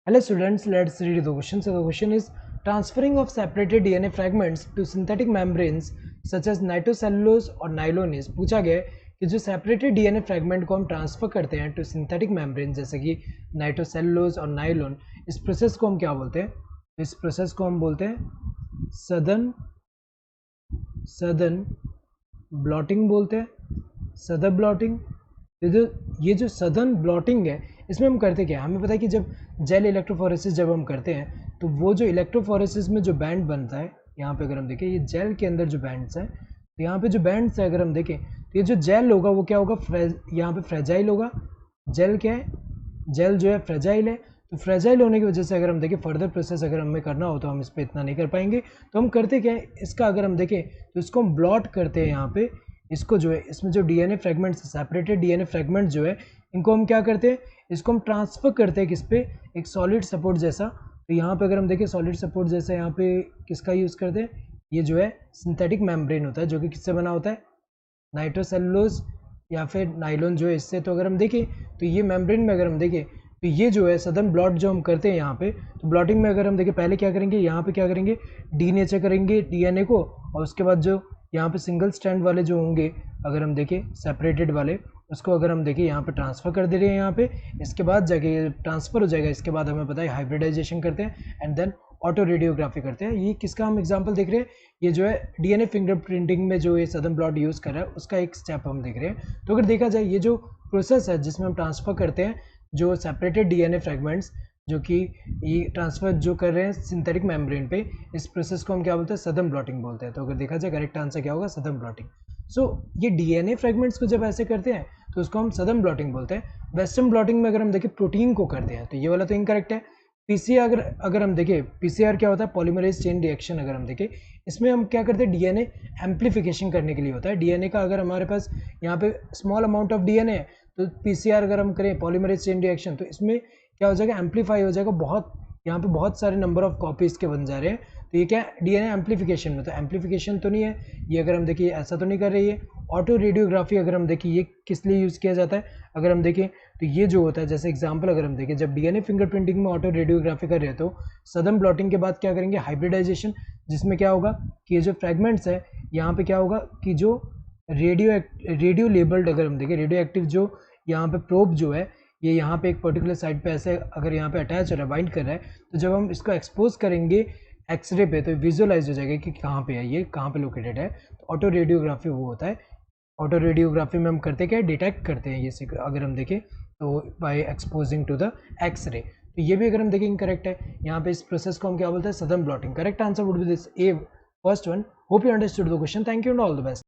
Hello students, let's read the question. So the question is transferring of separated DNA fragments to synthetic membranes such as nitrocellulose और नाइलोनिस। पूछा गया है कि जो separated DNA fragment को हम ट्रांसफर करते हैं टू सिंथेटिक मेम्ब्रेन जैसे कि नाइट्रोसेलुलोज और नाइलोन, इस प्रोसेस को हम क्या बोलते हैं? इस प्रोसेस को हम बोलते हैं सदन ब्लॉटिंग बोलते हैं, सदन ब्लॉटिंग। ये जो सदन ब्लॉटिंग है इसमें हम करते क्या है, हमें पता है कि जब जेल इलेक्ट्रोफोरेसिस जब हम करते हैं तो वो जो इलेक्ट्रोफोरेसिस में जो बैंड बनता है, यहाँ पे अगर हम देखें ये जेल के अंदर जो बैंड्स हैं, तो यहाँ पे जो बैंड्स है अगर हम देखें तो ये जो जेल होगा वो क्या होगा, यहाँ पे फ्रेजाइल होगा। जेल क्या है? जेल जो है फ्रेजाइल है। तो फ्रेजाइल होने की वजह से अगर हम देखें फर्दर प्रोसेस अगर हमें करना हो तो हम इस पर इतना नहीं कर पाएंगे, तो हम करते क्या है, इसका अगर हम देखें तो इसको हम ब्लॉट करते हैं यहाँ पे। इसको जो है इसमें जो DNA fragments, separated DNA fragment जो है इनको हम क्या करते हैं, इसको हम ट्रांसफर करते हैं किस पे, एक सॉलिड सपोर्ट जैसा। तो यहाँ पे अगर हम देखें सॉलिड सपोर्ट जैसा यहाँ पे किसका यूज़ करते हैं, ये जो है सिंथेटिक मेम्ब्रेन होता है जो कि किससे बना होता है, नाइट्रोसेलुलोज या फिर नाइलॉन जो है इससे। तो अगर हम देखें तो ये मेम्ब्रेन में अगर हम देखें तो ये जो है सदन ब्लॉट जो हम करते हैं यहाँ पे, तो ब्लॉटिंग में अगर हम देखें पहले क्या करेंगे, यहाँ पे क्या करेंगे, डीनेचर करेंगे डीएनए को, और उसके बाद जो यहाँ पे सिंगल स्ट्रैंड वाले जो होंगे अगर हम देखें सेपरेटेड वाले, उसको अगर हम देखें यहाँ पे ट्रांसफ़र कर दे रहे हैं यहाँ पे। इसके बाद जाके ये ट्रांसफ़र हो जाएगा, इसके बाद हमें पता है हाइब्रिडाइजेशन करते हैं एंड देन ऑटो रेडियोग्राफी करते हैं। ये किसका हम एग्जांपल देख रहे हैं, ये जो है डीएनए फिंगरप्रिंटिंग में जो ये सदन ब्लॉट यूज़ कर रहा है उसका एक स्टेप हम देख रहे हैं। तो अगर देखा जाए ये जो प्रोसेस है जिसमें हम ट्रांसफ़र करते हैं जो सेपरेटेड डीएनए फ्रैगमेंट्स जो कि ये ट्रांसफ़र जो कर रहे हैं सिंथेटिक मेम्ब्रेन पे, इस प्रोसेस को हम क्या बोलते हैं, सदन ब्लॉटिंग बोलते हैं। तो अगर देखा जाए करेक्ट आंसर क्या होगा, सदन ब्लॉटिंग। सो ये डीएनए फ्रैगमेंट्स को जब ऐसे करते हैं तो उसको हम सदन ब्लॉटिंग बोलते हैं। वेस्टर्न ब्लॉटिंग में अगर हम देखें प्रोटीन को करते हैं तो ये वाला तो इनकरेक्ट है। पीसीआर अगर हम देखें, पीसीआर क्या होता है, पॉलीमरेज चेन रिएक्शन। अगर हम देखें इसमें हम क्या करते हैं, डीएनए एम्प्लीफिकेशन करने के लिए होता है। डीएनए का अगर हमारे पास यहाँ पे स्मॉल अमाउंट ऑफ डीएनए है तो पीसीआर अगर हम करें पॉलीमरेज चेन रिएक्शन तो इसमें क्या हो जाएगा, एम्पलीफाई हो जाएगा, बहुत यहाँ पे बहुत सारे नंबर ऑफ कॉपीज के बन जा रहे हैं। तो ये क्या है, डीएनए एम्पलीफिकेशन में, तो एम्पलीफिकेशन तो नहीं है ये। अगर हम देखिए ऐसा तो नहीं कर रही है। ऑटो रेडियोग्राफी अगर हम देखिए ये किस लिए यूज़ किया जाता है, अगर हम देखें तो ये जो होता है जैसे एग्जांपल अगर हम देखें जब डीएनए फिंगरप्रिंटिंग में ऑटो रेडियोग्राफी कर रहे हैं तो सदन ब्लॉटिंग के बाद क्या करेंगे, हाइब्रिडाइजेशन, जिसमें क्या होगा कि ये जो फ्रैगमेंट्स है यहाँ पे क्या होगा कि जो रेडियो लेबल्ड, अगर हम देखें रेडियो एक्टिव जो यहाँ पे प्रोब जो है ये यहाँ पे एक पर्टिकुलर साइड पे ऐसे अगर यहाँ पे अटैच हो रहा है, बाइंड कर रहा है, तो जब हम इसको एक्सपोज करेंगे एक्सरे पे तो विजुअलाइज हो जाएगा कि कहाँ पे है, ये कहाँ पे लोकेटेड है। तो ऑटो रेडियोग्राफी वो होता है। ऑटो रेडियोग्राफी में हम करते क्या है, डिटेक्ट करते हैं ये, अगर हम देखें तो by exposing to the x-ray. तो ये भी अगर हम देखें इनकरेक्ट है। यहाँ पे इस प्रोसेस को हम क्या बोलते हैं, सदन blotting. Correct answer would be this A, first one. Hope you understood the question. Thank you and all the best.